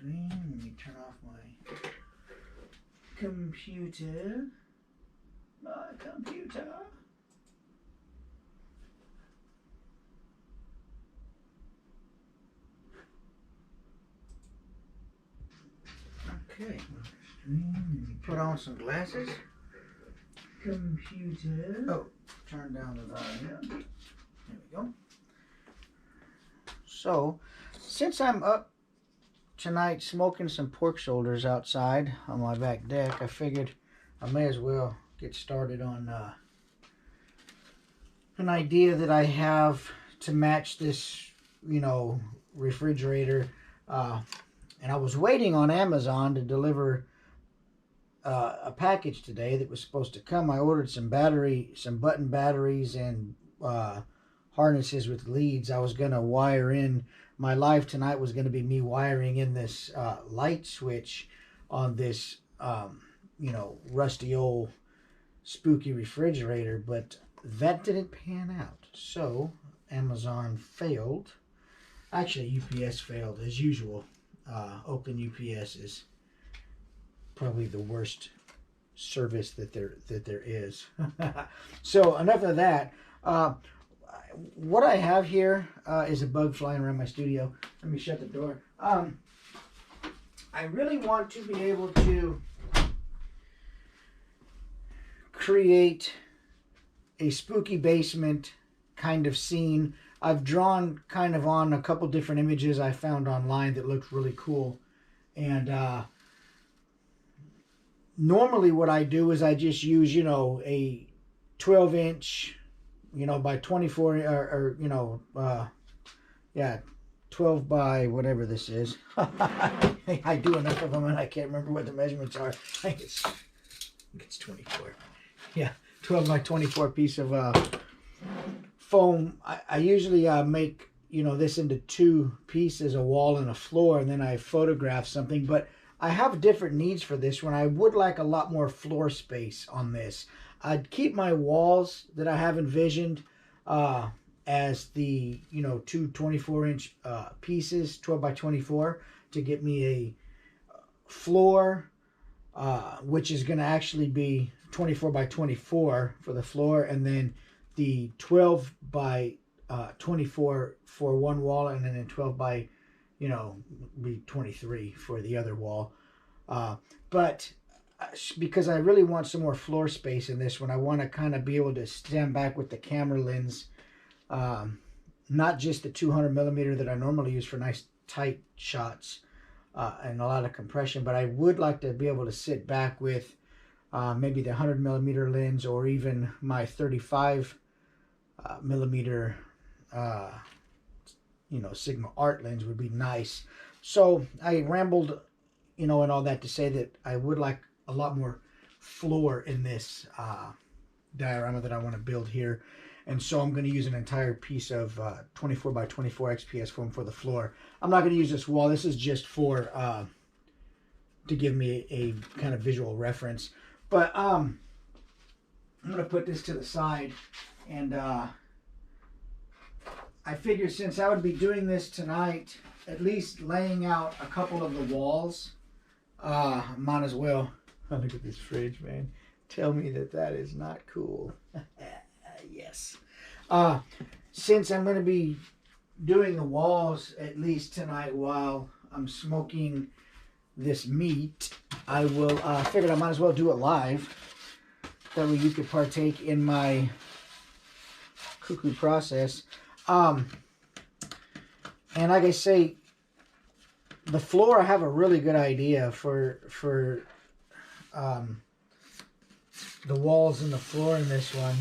screen. Let me turn off my computer. My computer. Okay. Put on some glasses. Computer. Oh, turn down the volume. There we go. So, since I'm up tonight smoking some pork shoulders outside on my back deck, I figured I may as well get started on an idea that I have to match this, refrigerator. And I was waiting on Amazon to deliver a package today that was supposed to come. I ordered some button batteries and harnesses with leads. I was going to wire in. My live tonight was going to be me wiring in this light switch on this, rusty old spooky refrigerator, but that didn't pan out. So Amazon failed. Actually, UPS failed as usual. Oakland UPS is probably the worst service that there is. So enough of that. What I have here is a bug flying around my studio. Let me shut the door. I really want to be able to create a spooky basement kind of scene. I've drawn kind of on a couple different images I found online that looked really cool. And normally what I do is I just use, a 12-inch, by 24, 12 by whatever this is. I do enough of them and I can't remember what the measurements are. I think it's 24. Yeah, 12 by 24 piece of foam. I usually make, this into two pieces, a wall and a floor, and then I photograph something. But I have different needs for this one. I would like a lot more floor space on this. I'd keep my walls that I have envisioned as the, two 24-inch pieces, 12 by 24, to get me a floor, which is going to actually be 24 by 24 for the floor, and then the 12 by 24 for one wall, and then 12 by, be 23 for the other wall. But because I really want some more floor space in this one, I want to kind of be able to stand back with the camera lens, not just the 200 millimeter that I normally use for nice tight shots and a lot of compression, but I would like to be able to sit back with maybe the 100 millimeter lens, or even my 35 millimeter Sigma art lens would be nice. So I rambled, and all that to say that I would like a lot more floor in this diorama that I want to build here. And so I'm going to use an entire piece of 24 by 24 XPS foam for the floor. I'm not going to use this wall. This is just for to give me a kind of visual reference. But I'm going to put this to the side, and I figured since I would be doing this tonight, at least laying out a couple of the walls, might as well. Oh, look at this fridge, man. Tell me that is not cool. Yes. Since I'm going to be doing the walls at least tonight while I'm smoking this meat, I will figured I might as well do it live. That way you could partake in my cuckoo process. And like I say, the floor, I have a really good idea for the walls and the floor in this one.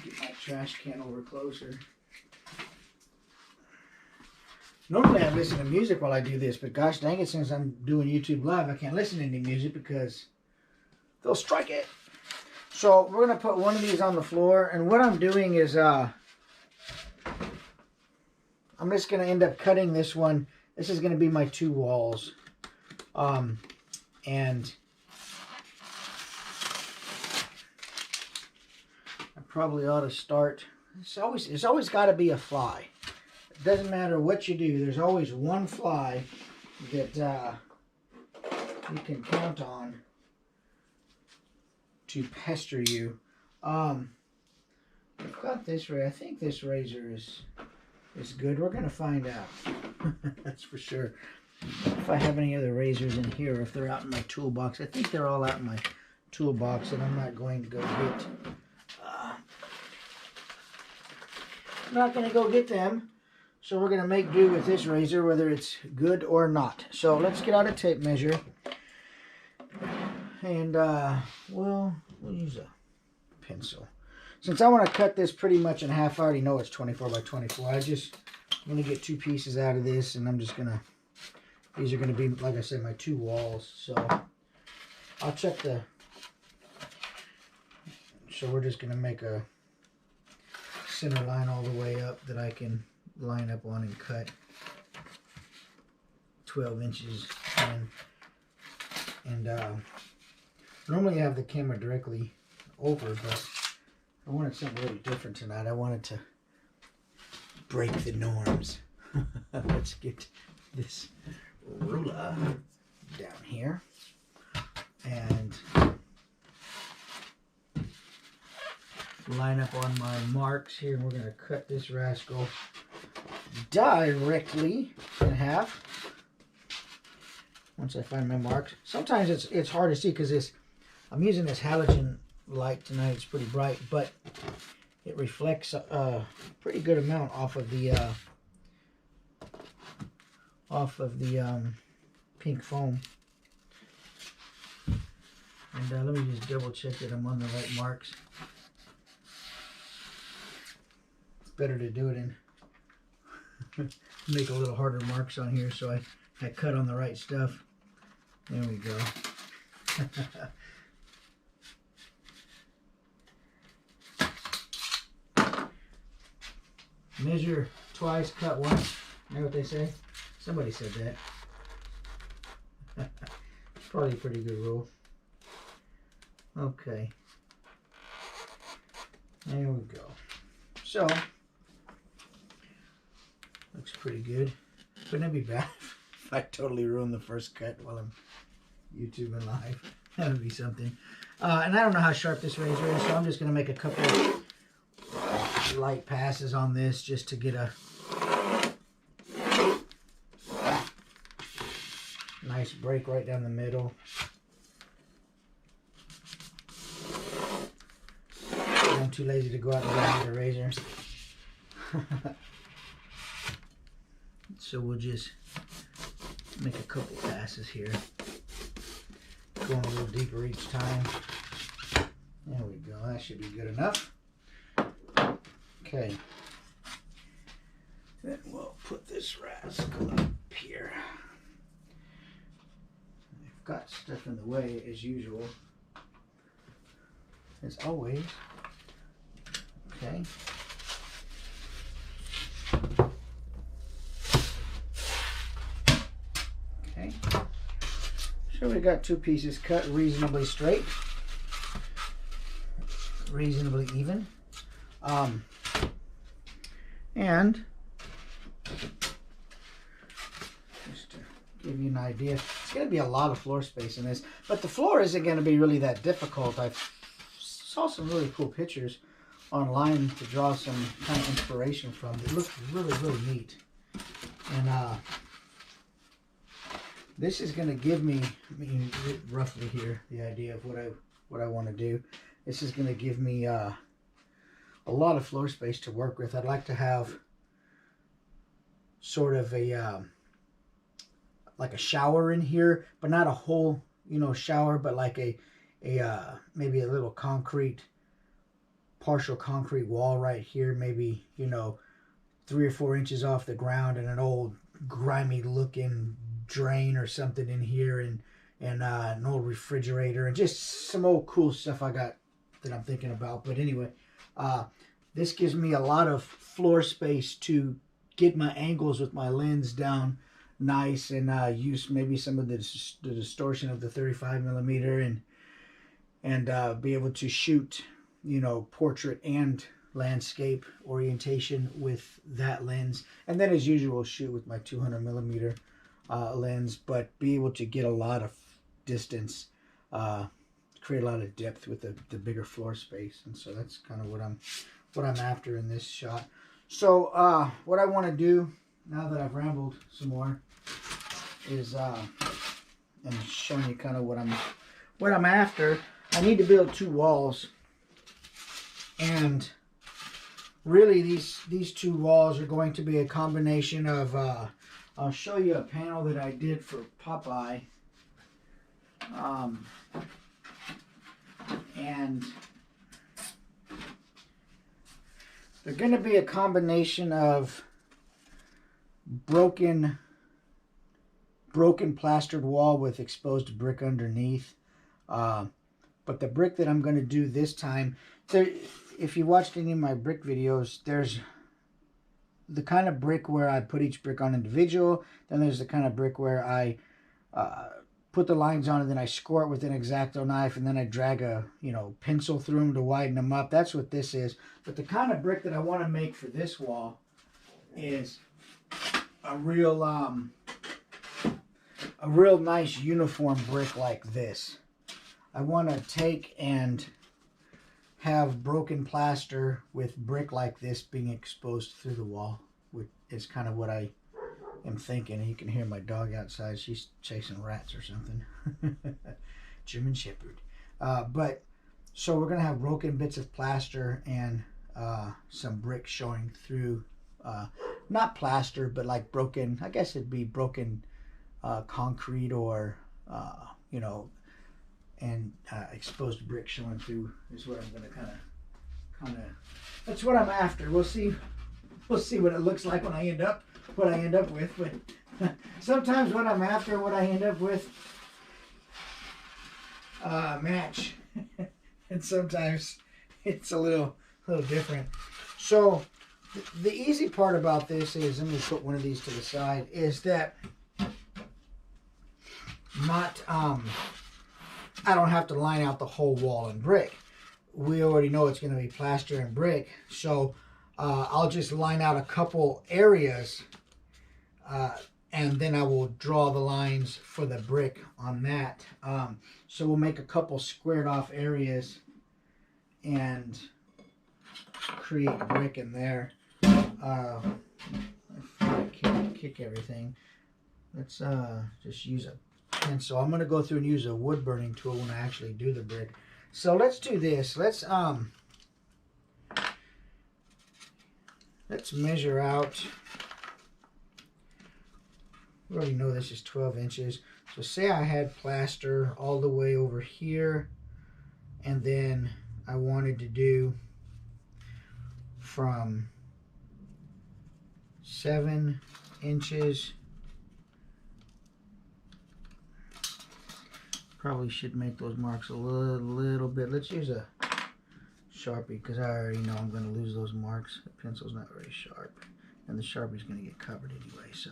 Get my trash can over closer. Normally I listen to music while I do this, but gosh dang it, since I'm doing YouTube Live, I can't listen to any music because they'll strike it. So we're going to put one of these on the floor, and what I'm doing is I'm just going to end up cutting this one. This is going to be my two walls. And I probably ought to start. It's always got to be a fly. doesn't matter what you do, there's always one fly that you can count on to pester you. I've got this razor. I think this razor is good. We're gonna find out. That's for sure. If I have any other razors in here, if they're out in my toolbox, I think they're all out in my toolbox, and I'm not going to go get. I'm not going to go get them. So we're going to make do with this razor, whether it's good or not. So let's get out a tape measure, and we'll use a pencil. Since I want to cut this pretty much in half, I already know it's 24 by 24. I'm going to get 2 pieces out of this, and I'm just going to. These are going to be, like I said, my 2 walls. So I'll check the. So we're just going to make a center line all the way up that I can line up on and cut 12 inches in. And normally I have the camera directly over, but I wanted something really different tonight. I wanted to break the norms. Let's get this ruler down here and line up on my marks here, and we're going to cut this rascal directly in half once I find my marks. Sometimes it's hard to see because I'm using this halogen light tonight. It's pretty bright, but it reflects a pretty good amount off of the pink foam. And let me just double check that I'm on the right marks. It's better to do it in make a little harder marks on here, so I cut on the right stuff. There we go. Measure twice, cut once. You know what they say? Somebody said that. Probably a pretty good rule. Okay. There we go. So, looks pretty good. Wouldn't it be bad if I totally ruined the first cut while I'm YouTubing live? That would be something. And I don't know how sharp this razor is, so I'm just going to make a couple light passes on this just to get a nice break right down the middle. I'm too lazy to go out and buy the razor. So we'll just make a couple passes here. Going a little deeper each time. There we go. That should be good enough. Okay. Then we'll put this rascal up here. I've got stuff in the way as usual. As always. Okay. Okay. So we got 2 pieces cut reasonably straight. Reasonably even. And just to give you an idea, it's going to be a lot of floor space in this, but the floor isn't going to be really that difficult. I saw some really cool pictures online to draw some kind of inspiration from. It looks really, really neat. And this is going to give me, I mean, roughly here, the idea of what I want to do. This is going to give me a lot of floor space to work with. I'd like to have sort of a like a shower in here, but not a whole, shower, but like a maybe a little partial concrete wall right here, maybe 3 or 4 inches off the ground, and an old grimy looking drain or something in here, and an old refrigerator, and just some old cool stuff I got that I'm thinking about. But anyway, this gives me a lot of floor space to get my angles with my lens down nice, and use maybe some of the distortion of the 35mm, and be able to shoot portrait and landscape orientation with that lens. And then as usual, shoot with my 200 millimeter lens, but be able to get a lot of distance, create a lot of depth with the bigger floor space. And so that's kind of what I'm after in this shot. So what I want to do now that I've rambled some more is and showing you kind of what I'm after. I need to build 2 walls, and really these 2 walls are going to be a combination of I'll show you a panel that I did for Popeye, and they're going to be a combination of broken plastered wall with exposed brick underneath. But the brick that I'm going to do this time, if you watched any of my brick videos, there's the kind of brick where I put each brick on individual. Then there's the kind of brick where I put the lines on and then I score it with an X-Acto knife, and then I drag a pencil through them to widen them up. That's what this is. But the kind of brick that I want to make for this wall is a real nice uniform brick like this. I want to take and have broken plaster with brick like this being exposed through the wall, which is kind of what I am thinking. You can hear my dog outside. She's chasing rats or something. German Shepherd. But so we're going to have broken bits of plaster and some brick showing through, not plaster, but like broken, I guess it'd be broken concrete or, and exposed brick showing through is what I'm going to kind of, that's what I'm after. We'll see what it looks like when I end up, what I end up with. But sometimes what I'm after and what I end up with match. And sometimes it's a little different. So the easy part about this is, let me put one of these to the side, is that I don't have to line out the whole wall in brick. We already know it's going to be plaster and brick, so I'll just line out a couple areas, and then I will draw the lines for the brick on that. So we'll make a couple squared off areas and create brick in there. I can't kick everything. Let's just use a pencil. I'm going to go through and use a wood burning tool when I actually do the brick. So let's do this. Let's measure out. We already know this is 12 inches. So say I had plaster all the way over here, and then I wanted to do from 7 inches. Probably should make those marks a little bit. Let's use a Sharpie because I already know I'm going to lose those marks. The pencil's not very sharp, and the Sharpie's going to get covered anyway. So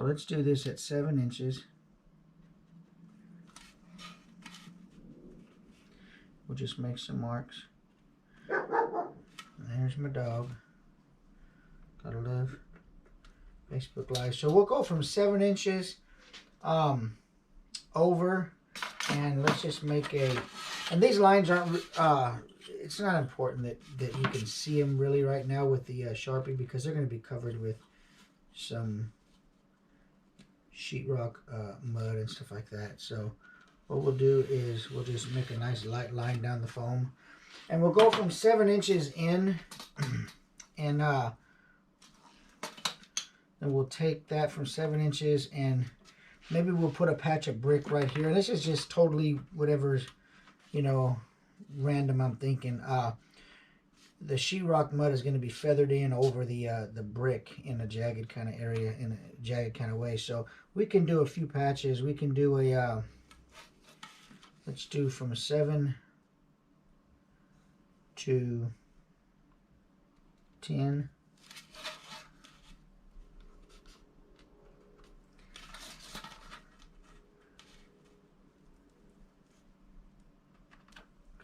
let's do this at 7 inches. We'll just make some marks. And there's my dog. Gotta love Facebook Live. So we'll go from 7 inches over. And let's just make and these lines aren't, it's not important that you can see them really right now with the Sharpie, because they're going to be covered with some sheetrock mud and stuff like that. So what we'll do is we'll just make a nice light line down the foam. And we'll go from 7 inches in, and then we'll take that from 7 inches and maybe we'll put a patch of brick right here. This is just totally whatever's, random I'm thinking. The sheetrock mud is going to be feathered in over the brick in a jagged kind of area, in a jagged kind of way. So we can do a few patches. We can do a, let's do from 7 to 10.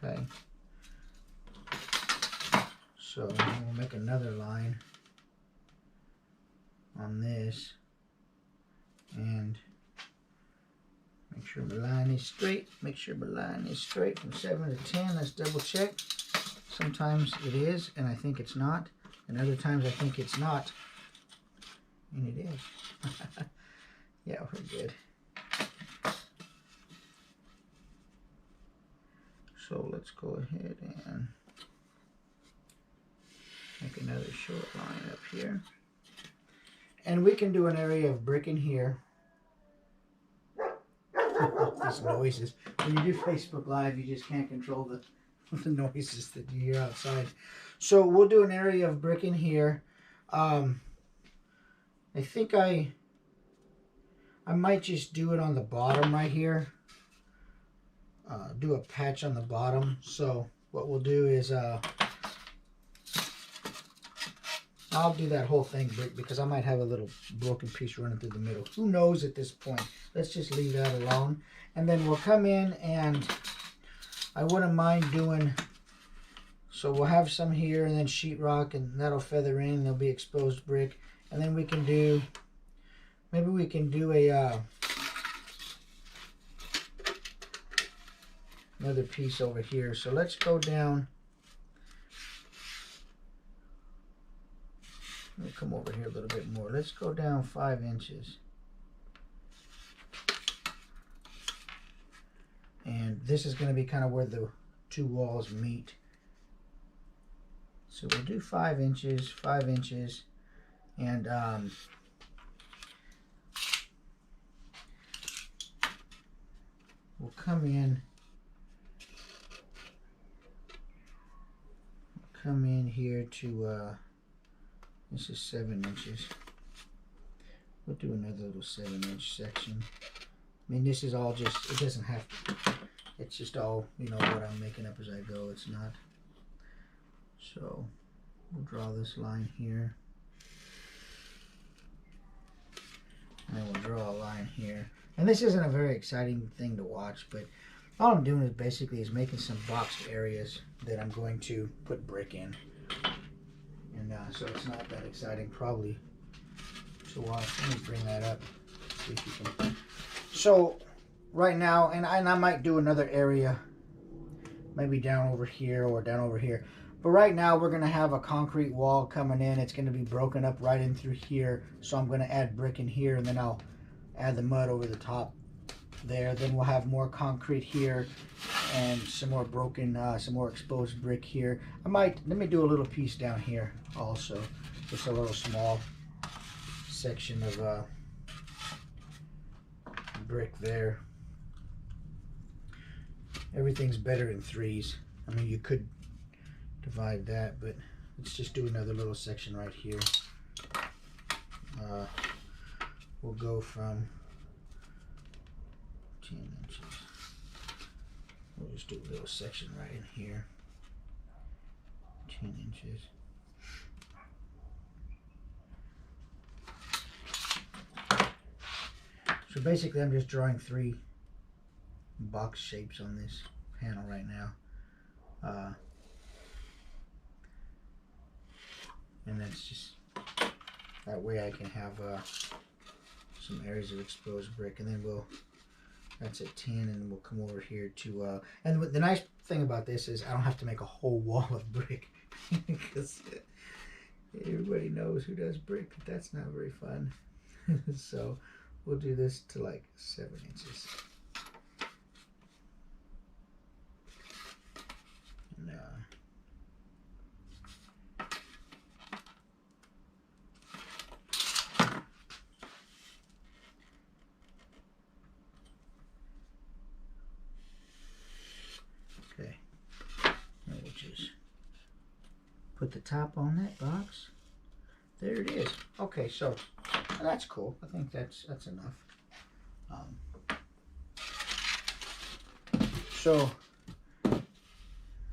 Okay. So this and make sure my line is straight. Make sure my line is straight from 7 to 10. Let's double check. Sometimes it is, and I think it's not. And other times I think it's not. And it is. Yeah, we're good. So let's go ahead and make another short line up here. And we can do an area of brick in here. These noises. When you do Facebook Live, you just can't control the noises that you hear outside. So we'll do an area of brick in here. I think I might just do it on the bottom right here. Do a patch on the bottom. So what we'll do is I'll do that whole thing brick because I might have a little broken piece running through the middle. Who knows at this point? Let's just leave that alone. And then we'll come in and I wouldn't mind doing, so we'll have some here and then sheetrock and that'll feather in. There'll be exposed brick. And then we can do, maybe we can do a another piece over here. So let's go down. Let me come over here a little bit more. Let's go down 5 inches. And this is going to be kind of where the two walls meet. So we'll do 5 inches, 5 inches. And we'll come in here to this is 7 inches. We'll do another little 7-inch section. I mean, this is all just, it doesn't have to, it's just all, you know, what I'm making up as I go. It's not. So we'll draw this line here. And then we'll draw a line here. And this isn't a very exciting thing to watch, but all I'm doing is basically making some boxed areas that I'm going to put brick in. And so it's not that exciting probably to watch. Let me bring that up. See if you can. So right now, and I might do another area, maybe down over here or down over here. But right now we're going to have a concrete wall coming in. It's going to be broken up right in through here. So I'm going to add brick in here and then I'll add the mud over the top there. Then we'll have more concrete here and some more broken, some more exposed brick here. Let me do a little piece down here also. Just a little small section of brick there. Everything's better in threes. I mean, you could divide that, but let's just do another little section right here. We'll go from 10 inches. We'll just do a little section right in here. 10 inches. So basically I'm just drawing 3 box shapes on this panel right now. And that's just, that way I can have some areas of exposed brick. And then that's at 10 and we'll come over here to, and the nice thing about this is I don't have to make a whole wall of brick because everybody knows who does brick, but that's not very fun. So we'll do this to like 7 inches. And, okay, and we'll just put the top on that box. There it is. Okay, so that's cool. I think that's enough. So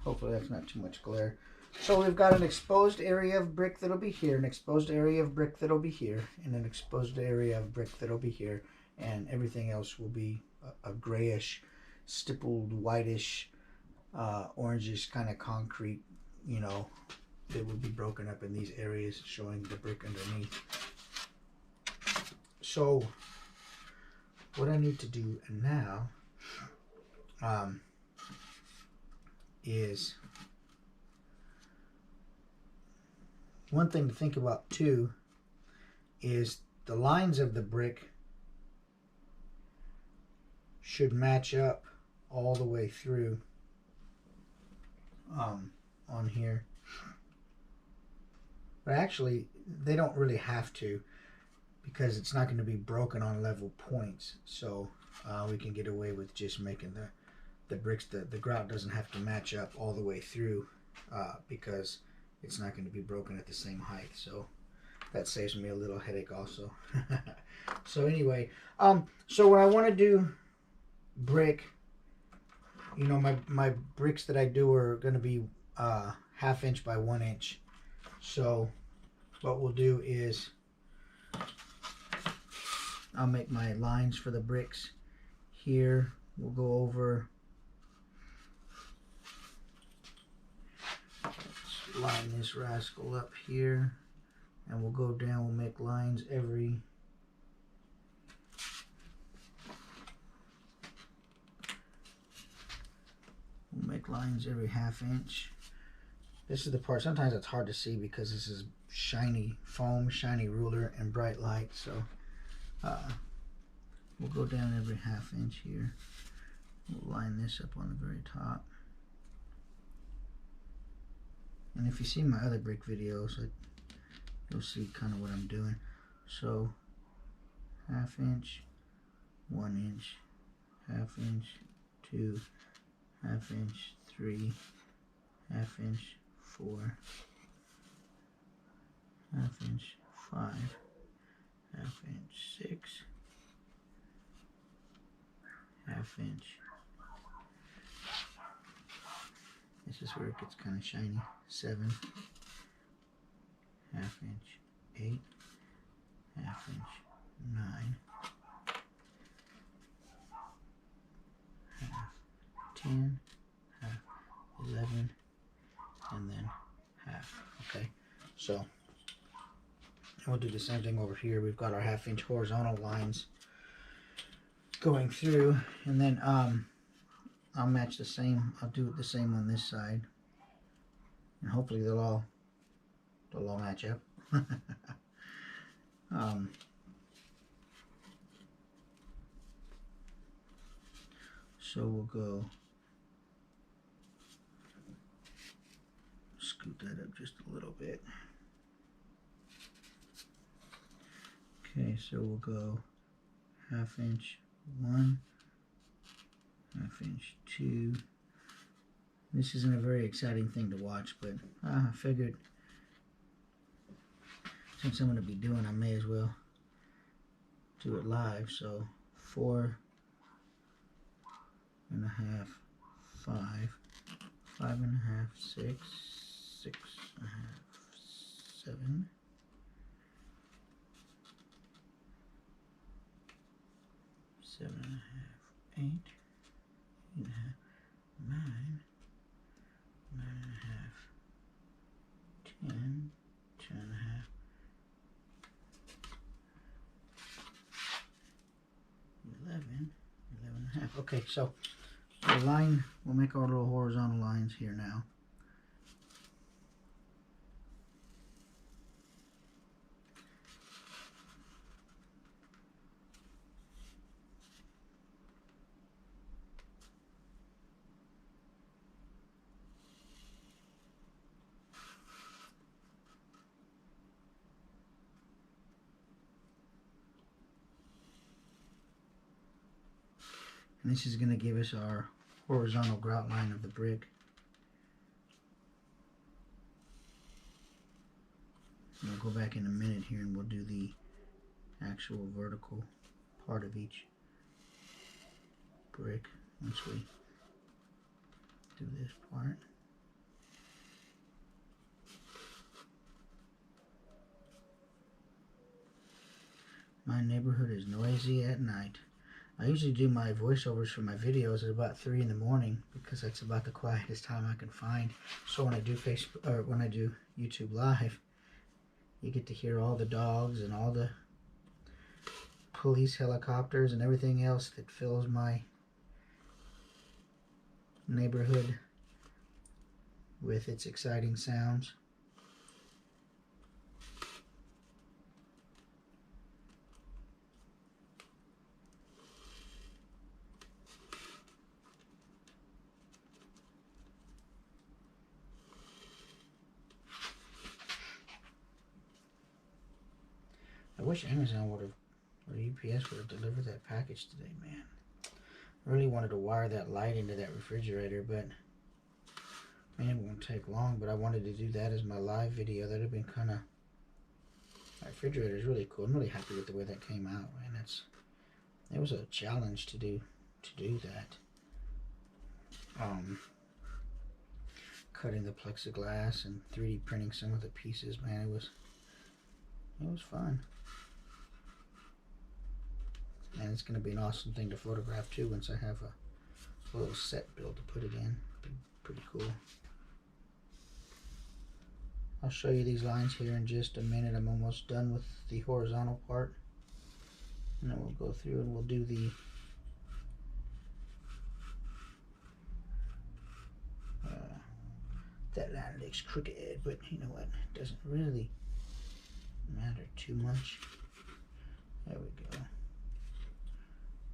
hopefully that's not too much glare. So we've got an exposed area of brick that'll be here, an exposed area of brick that'll be here, and an exposed area of brick that'll be here, and everything else will be a grayish, stippled, whitish, orangish kind of concrete, you know, that will be broken up in these areas showing the brick underneath. So what I need to do now is one thing to think about too is the lines of the brick should match up all the way through on here. But actually, they don't really have to, because it's not going to be broken on level points. So we can get away with just making the bricks, the grout doesn't have to match up all the way through because it's not going to be broken at the same height. So that saves me a little headache also. So anyway, so when I want to do brick, you know, my bricks that I do are going to be 1/2 inch by 1 inch. So what we'll do is I'll make my lines for the bricks here. We'll go over, let's line this rascal up here, and we'll go down. We'll make lines every every 1/2 inch. This is the part, sometimes it's hard to see because this is shiny foam, shiny ruler, and bright light. So we'll go down every 1/2 inch here. We'll line this up on the very top. And if you see my other brick videos, you'll see kind of what I'm doing. So 1/2 inch, 1 inch, 1/2 inch, 2, 1/2 inch, 3, 1/2 inch, 4, 1/2 inch, 5, 1/2 inch, 6, 1/2 inch. This is where it gets kind of shiny. 7, 1/2 inch, 8, 1/2 inch, 9, 1/2, 10, 1/2, 11, and then 1/2. Okay, so we'll do the same thing over here. We've got our 1/2 inch horizontal lines going through, and then I'll match the same. I'll do it the same on this side, and hopefully they'll all match up. So we'll go scoot that up just a little bit. Okay, so we'll go 1/2 inch 1, 1/2 inch 2. This isn't a very exciting thing to watch, but I figured since I'm going to be doing, I may as well do it live. So 4 1/2, 5, 5 1/2, 6, 6 1/2, 7, 7 1/2, 8, 8 1/2, 9, 9 1/2, 10, 10 1/2, 11, 11 1/2. Okay, so the line, we'll make our little horizontal lines here now. And this is going to give us our horizontal grout line of the brick. And we'll go back in a minute here and we'll do the actual vertical part of each brick once we do this part. My neighborhood is noisy at night. I usually do my voiceovers for my videos at about 3 in the morning because that's about the quietest time I can find. So when I do Facebook, or when I do YouTube Live, you get to hear all the dogs and all the police helicopters and everything else that fills my neighborhood with its exciting sounds. I wish Amazon would have, or UPS would have delivered that package today, man. I really wanted to wire that light into that refrigerator, but man, it won't take long. But I wanted to do that as my live video. That'd have been kind of. My refrigerator is really cool. I'm really happy with the way that came out, man. It was a challenge to do that. Cutting the plexiglass and 3D printing some of the pieces, man. It was fun. And it's going to be an awesome thing to photograph too once I have a little set build to put it in. Be pretty cool. I'll show you these lines here in just a minute. I'm almost done with the horizontal part. And then we'll go through and we'll do that line looks crooked, but you know what? It doesn't really matter too much. There we go.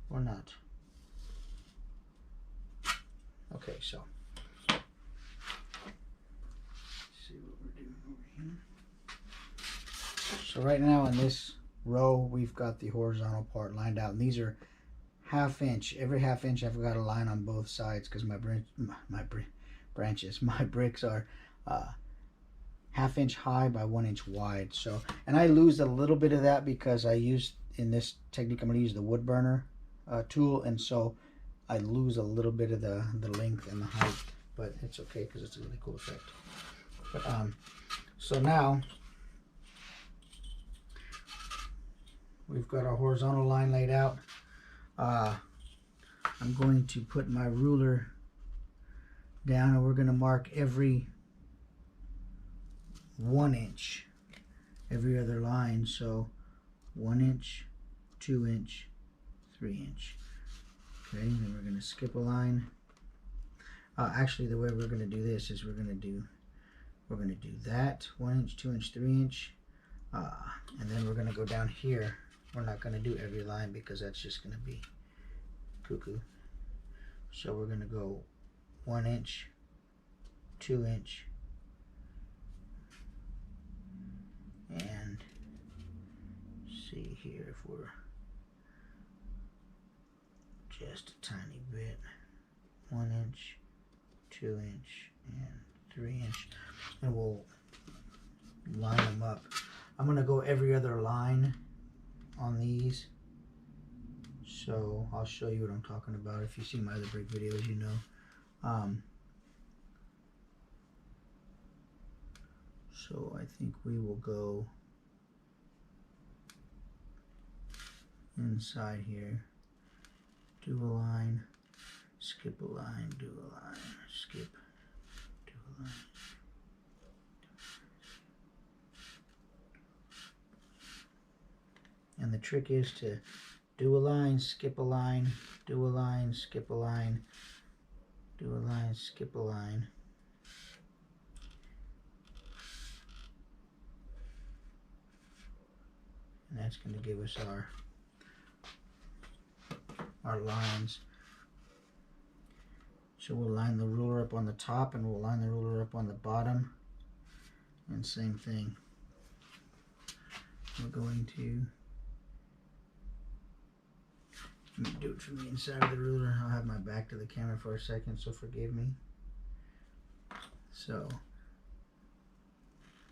Or not. Okay, so let's see what we're doing over here. So right now in this row, we've got the horizontal part lined out, and these are ½ inch. Every ½ inch, I've got a line on both sides because my bricks are ½ inch high by 1 inch wide. So, and I lose a little bit of that because I use, in this technique, I'm going to use the wood burner tool, and so I lose a little bit of the length and the height, but it's okay because it's a really cool effect. But so now we've got our horizontal line laid out. I'm going to put my ruler down, and we're going to mark every 1 inch, every other line. So 1 inch, 2 inch, 3 inch. Okay, and then we're going to skip a line. Actually, the way we're going to do this is we're going to do that 1 inch, 2 inch, 3 inch, and then we're going to go down here. We're not going to do every line because that's just going to be cuckoo. So we're going to go 1 inch, 2 inch, and see here if we're just a tiny bit. 1 inch, 2 inch, and 3 inch, and we'll line them up. I'm going to go every other line on these, so I'll show you what I'm talking about. If you see my other brick videos, you know. So I think we will go inside here, do a line, skip a line, do a line, skip, do a line. And the trick is to do a line, skip a line, do a line, skip a line, do a line, skip a line. And that's going to give us our lines. So we'll line the ruler up on the top, and we'll line the ruler up on the bottom, and same thing. We're going to do it from the inside of the ruler. I'll have my back to the camera for a second, so forgive me. So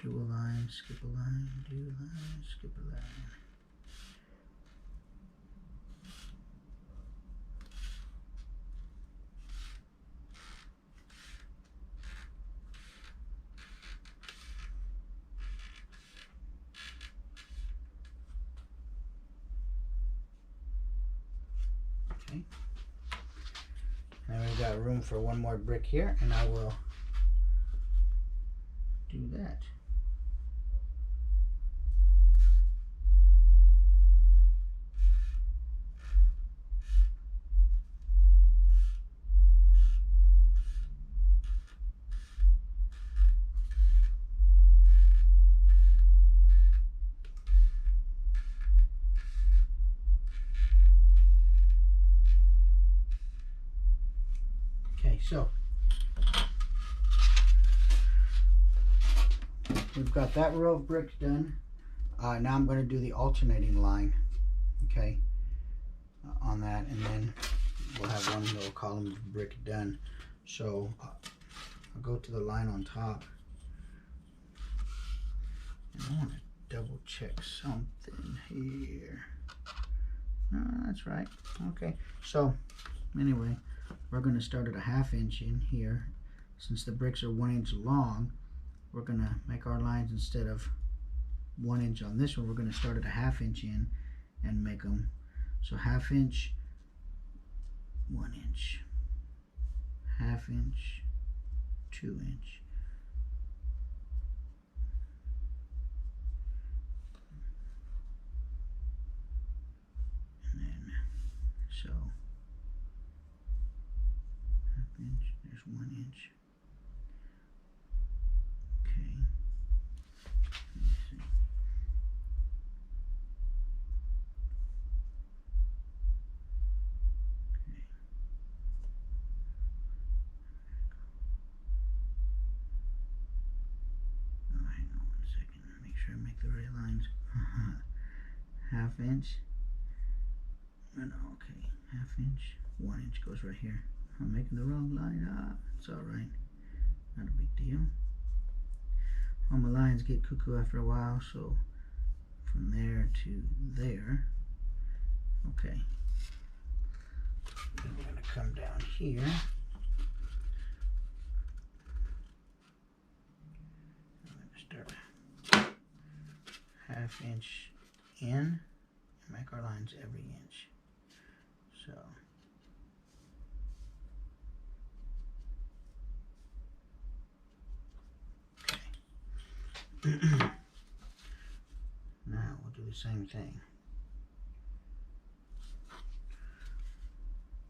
do a line, skip a line, do a line, skip a line. Okay. Now we've got room for one more brick here, and I will do that. so we've got that row of bricks done. Now I'm going to do the alternating line, okay, on that, and then we'll have one little column of brick done. So I'll go to the line on top, and I want to double check something here. That's right. Okay, so anyway, we're going to start at a 1/2 inch in here. Since the bricks are 1 inch long, we're going to make our lines instead of 1 inch on this one. We're going to start at a 1/2 inch in and make them. So 1/2 inch, 1 inch, 1/2 inch, 2 inch. And then, so 1/2 inch, there's 1 inch. Okay. Let me see. Okay. Oh, hang on 1 second. Make sure I make the right lines. 1/2 inch. Oh, no, okay. 1/2 inch. 1 inch goes right here. I'm making the wrong line. It's alright. Not a big deal. All my lines get cuckoo after a while, so from there to there. Okay. Then we're going to come down here. I'm going to start 1/2 inch in and make our lines every inch. So now we'll do the same thing.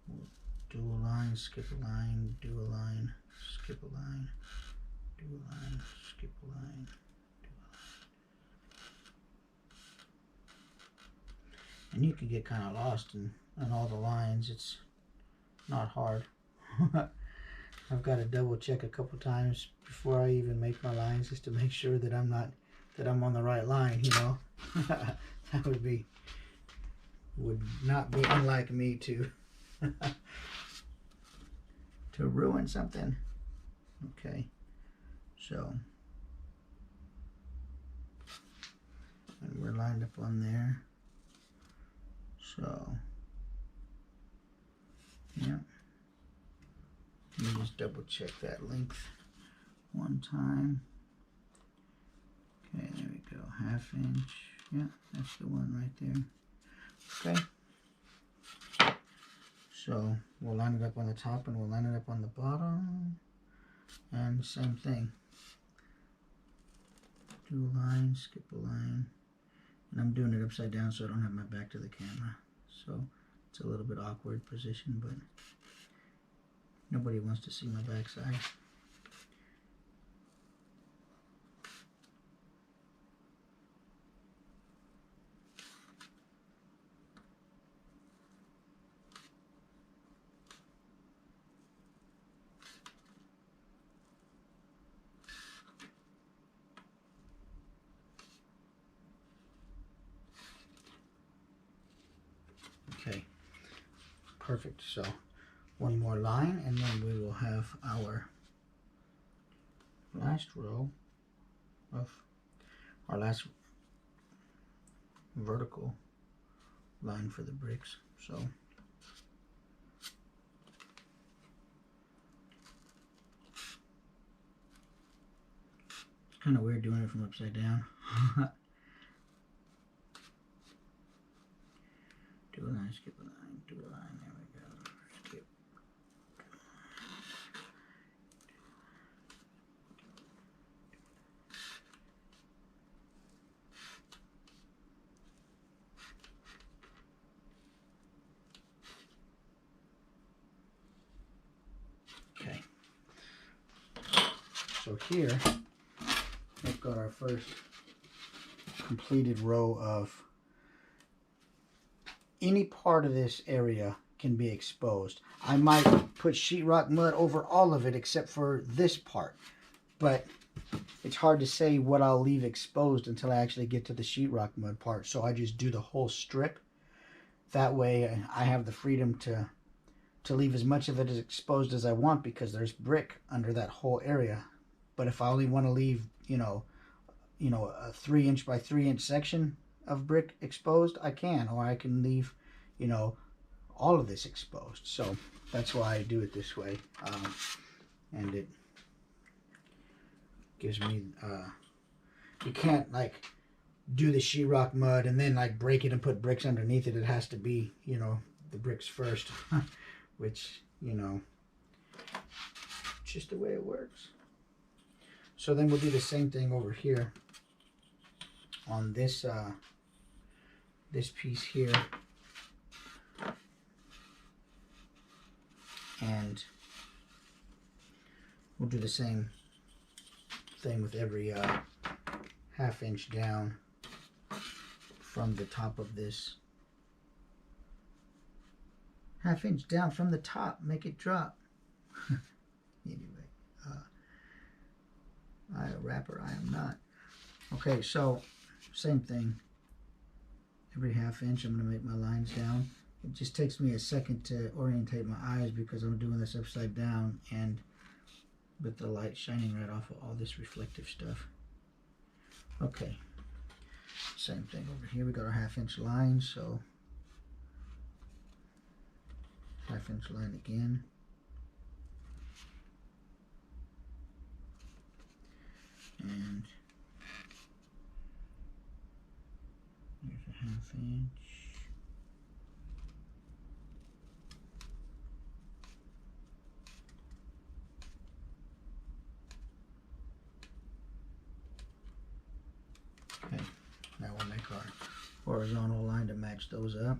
We'll do a line, skip a line, do a line, skip a line, do a line, skip a line, do a line. And you can get kind of lost in all the lines. It's not hard. I've got to double check a couple times before I even make my lines, just to make sure that I'm on the right line, you know. That would not be unlike me to to ruin something. Okay, so and we're lined up on there. So yeah. Let me just double check that length one time. Okay, there we go. 1/2 inch. Yeah, that's the one right there. Okay. So we'll line it up on the top and we'll line it up on the bottom. And same thing. Do a line, skip a line. And I'm doing it upside down so I don't have my back to the camera. So it's a little bit awkward position, but nobody wants to see my backside. Okay, perfect. So one more line and then we will have our last row of our last vertical line for the bricks. So it's kind of weird doing it from upside down. Do a line, skip a line, do a line, there we go, skip. Okay, so here we've got our first completed row of any part of this area can be exposed. I might put sheetrock mud over all of it except for this part, but it's hard to say what I'll leave exposed until I actually get to the sheetrock mud part. So I just do the whole strip. That way I have the freedom to leave as much of it as exposed as I want, because there's brick under that whole area. But if I only want to leave, you know, a 3-inch by 3-inch section of brick exposed, I can, or I can leave, you know, all of this exposed. So that's why I do it this way, and it gives me you can't like do the sheetrock mud and then like break it and put bricks underneath it. It has to be, you know, the bricks first, which, you know, just the way it works. So then we'll do the same thing over here on this this piece here, and we'll do the same thing with every 1/2 inch down from the top of this. 1/2 inch down from the top, make it drop. Anyway, I a rapper, I am not. Okay, so same thing. Every 1/2 inch, I'm going to make my lines down. It just takes me a second to orientate my eyes because I'm doing this upside down and with the light shining right off of all this reflective stuff. Okay, same thing over here. We got our 1/2 inch line, so 1/2 inch line again. And here's a 1/2 inch. Okay, now we'll make our horizontal line to match those up.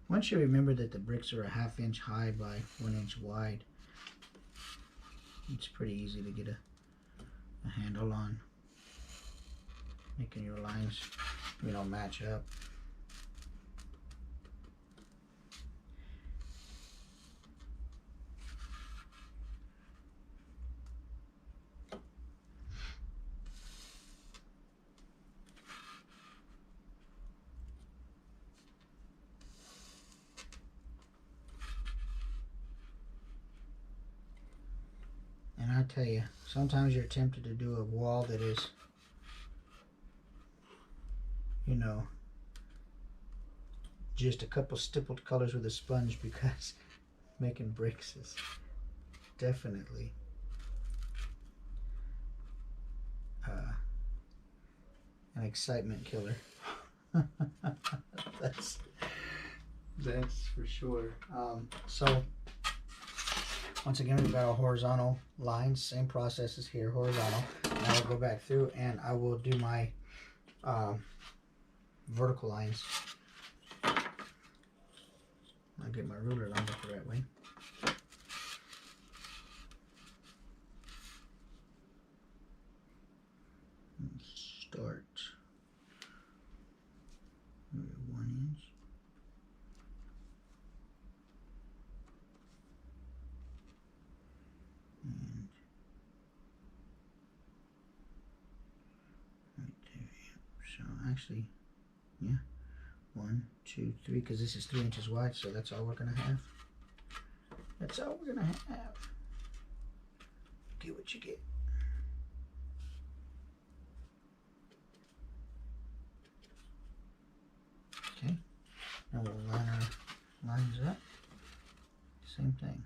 Once you remember that the bricks are a 1/2 inch high by 1 inch wide, it's pretty easy to get a handle on making your lines, you know, match up. And I tell you, sometimes you're tempted to do a wall that is, you know, just a couple stippled colors with a sponge, because making bricks is definitely an excitement killer. that's for sure. So once again, we've got our horizontal lines, same process as here, horizontal. Now I'll go back through and I will do my vertical lines. I'll get my ruler lined up the right way. Let's start 1 inch. And right there, yeah. So actually, yeah, 1, 2, 3, because this is 3 inches wide, so that's all we're gonna have. That's all we're gonna have. Get what you get. Okay, now we'll line our lines up. Same thing.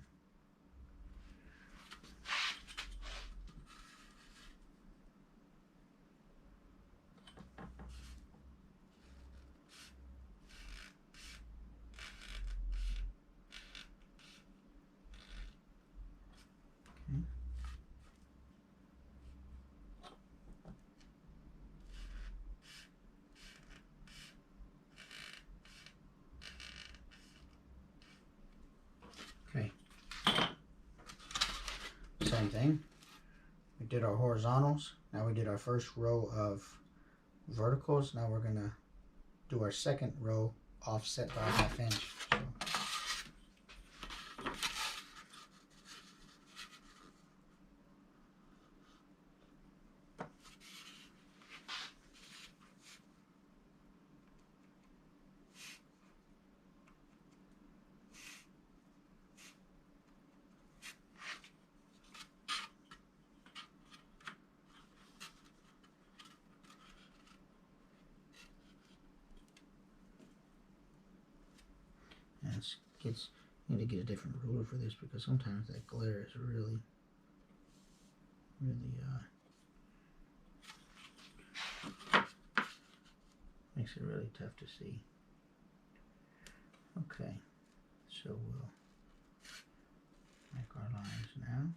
Okay, same thing. We did our horizontals. Now we did our first row of verticals. Now we're gonna do our second row offset by 1/2 inch. So, need to get a different ruler for this because sometimes that glare is really makes it really tough to see. Okay, so we'll make our lines now.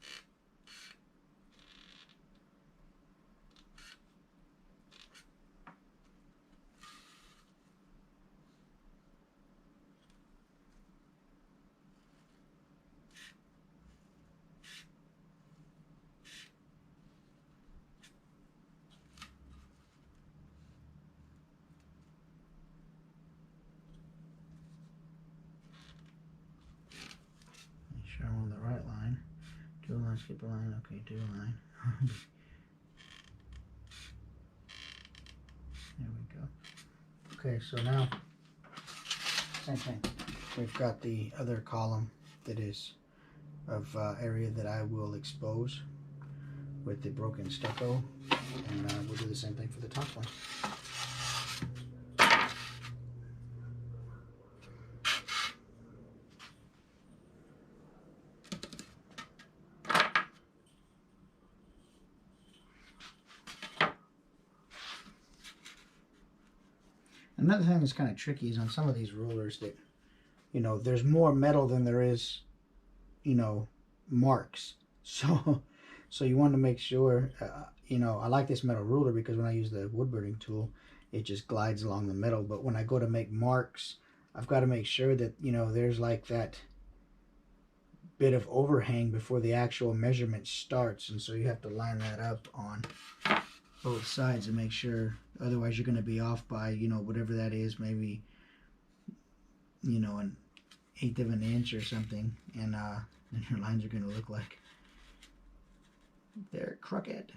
Make sure I'm on the right line. Do a line, skip a line. Okay, do a line. There we go. Okay, so now, same thing. We've got the other column that is of area that I will expose with the broken stucco, and we'll do the same thing for the top one. Another thing that's kind of tricky is on some of these rulers that, you know, there's more metal than there is, you know, marks. So you want to make sure, you know, I like this metal ruler because when I use the wood burning tool, it just glides along the metal. But when I go to make marks, I've got to make sure that, you know, there's like that bit of overhang before the actual measurement starts. And so you have to line that up on both sides and make sure, otherwise you're going to be off by, you know, whatever that is, maybe, you know, an 1/8 of an inch or something, and your lines are going to look like they're crooked.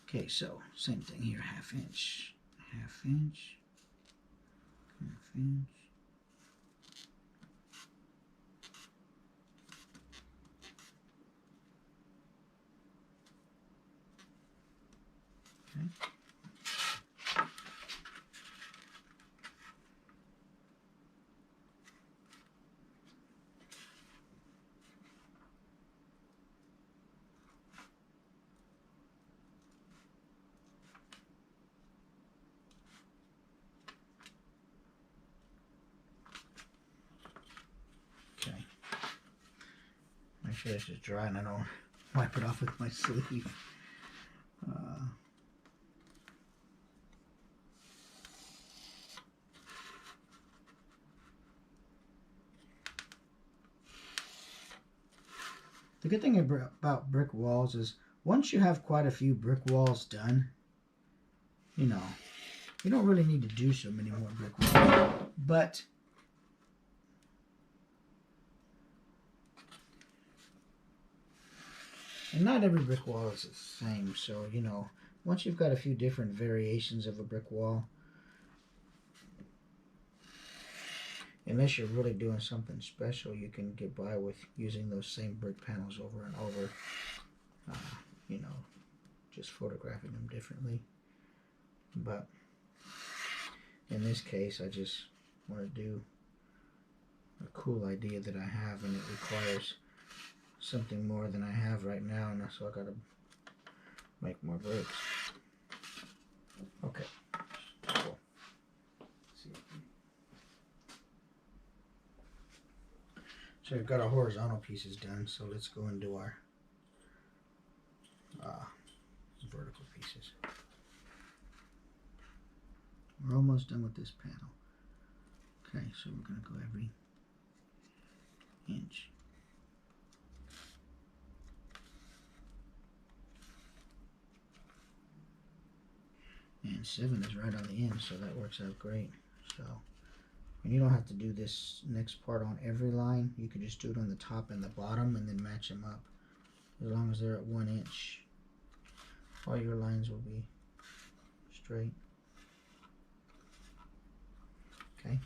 Okay, so same thing here, 1/2 inch, 1/2 inch, 1/2 inch. Okay. Okay. Make sure this is dry and I don't wipe it off with my sleeve. The good thing about brick walls is once you have quite a few brick walls done, you know, you don't really need to do so many more brick walls. But and not every brick wall is the same, so, you know, once you've got a few different variations of a brick wall, unless you're really doing something special, you can get by with using those same brick panels over and over, you know, just photographing them differently. But in this case, I just want to do a cool idea that I have, and it requires something more than I have right now, and so I gotta make more bricks. Okay, cool. So we've got our horizontal pieces done, so let's go and do our vertical pieces. We're almost done with this panel. Okay, so we're going to go every inch. And 7 is right on the end, so that works out great. So, and you don't have to do this next part on every line. You can just do it on the top and the bottom and then match them up. As long as they're at 1 inch, all your lines will be straight. Okay.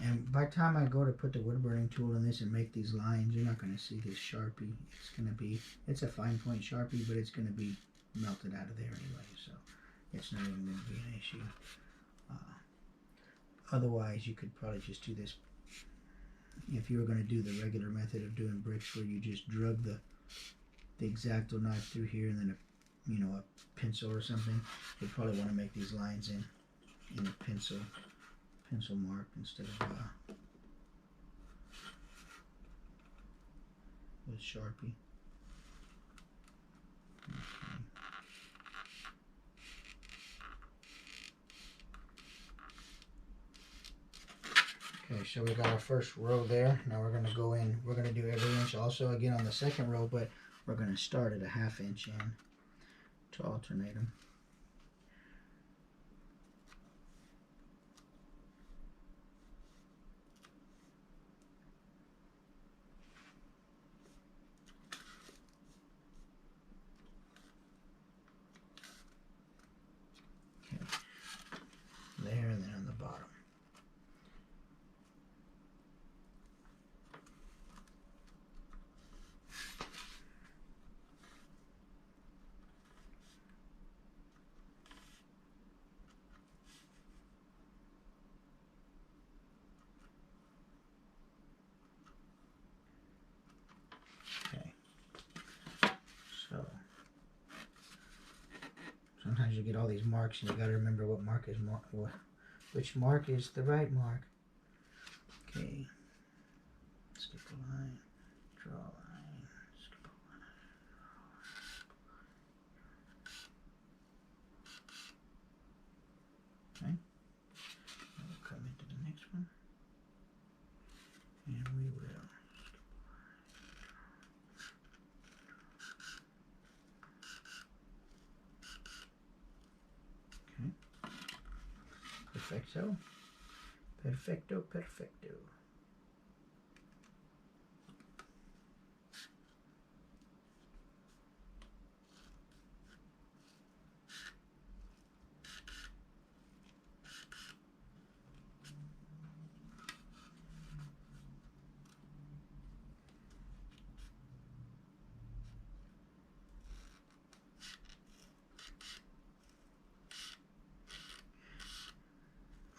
And by the time I go to put the wood burning tool in this and make these lines, you're not going to see this Sharpie. It's a fine point Sharpie, but it's going to be melted out of there anyway, so it's not even going to be an issue. Otherwise, you could probably just do this. If you were going to do the regular method of doing bricks where you just drug the X-Acto knife through here and then a pencil or something, you'd probably want to make these lines in a pencil mark instead of with Sharpie. Okay, so we got our first row there. Now we're going to go in. We're going to do every inch also again on the second row, but we're going to start at a 1/2 inch in to alternate them. Okay. There and then on the bottom. Sometimes you get all these marks and you got to remember what mark is which mark is the right mark. Okay. Skip a line, draw a line, skip a line. Okay. We'll come into the next one. And we will. Perfecto. Perfecto, perfecto.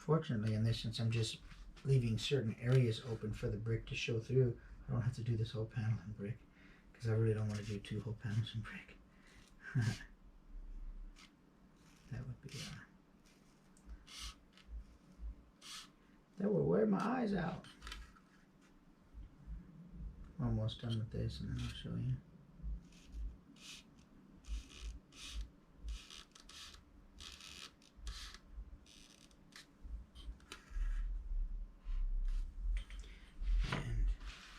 Fortunately, in this, since I'm just leaving certain areas open for the brick to show through, I don't have to do this whole panel in brick, because I really don't want to do 2 whole panels in brick. That would be that would wear my eyes out. Almost done with this, and then I'll show you.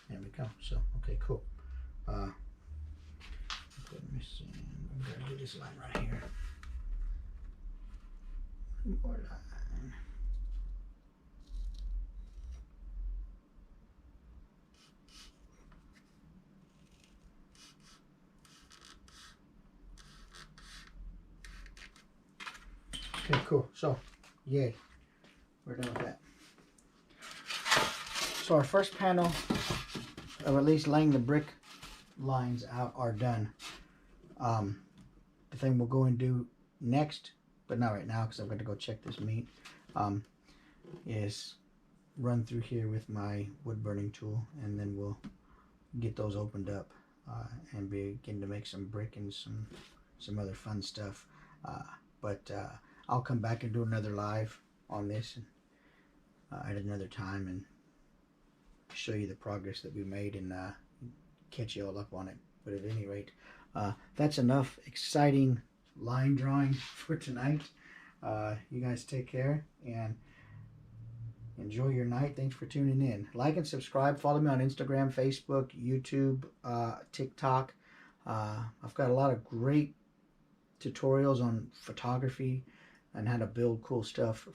There we go. So, okay, cool. Let me see. I'm going to do this line right here. One more line. Okay, cool. So, yay. We're done with that. So our first panel, or at least laying the brick lines out, are done. The thing we'll go and do next, but not right now because I've got to go check this meat. is run through here with my wood burning tool, and then we'll get those opened up and begin to make some brick and some other fun stuff. But I'll come back and do another live on this and, at another time, and show you the progress that we made, and catch you all up on it. But at any rate, that's enough exciting line drawing for tonight. You guys take care and enjoy your night. Thanks for tuning in. Like and subscribe. Follow me on Instagram, Facebook, YouTube, TikTok. I've got a lot of great tutorials on photography and how to build cool stuff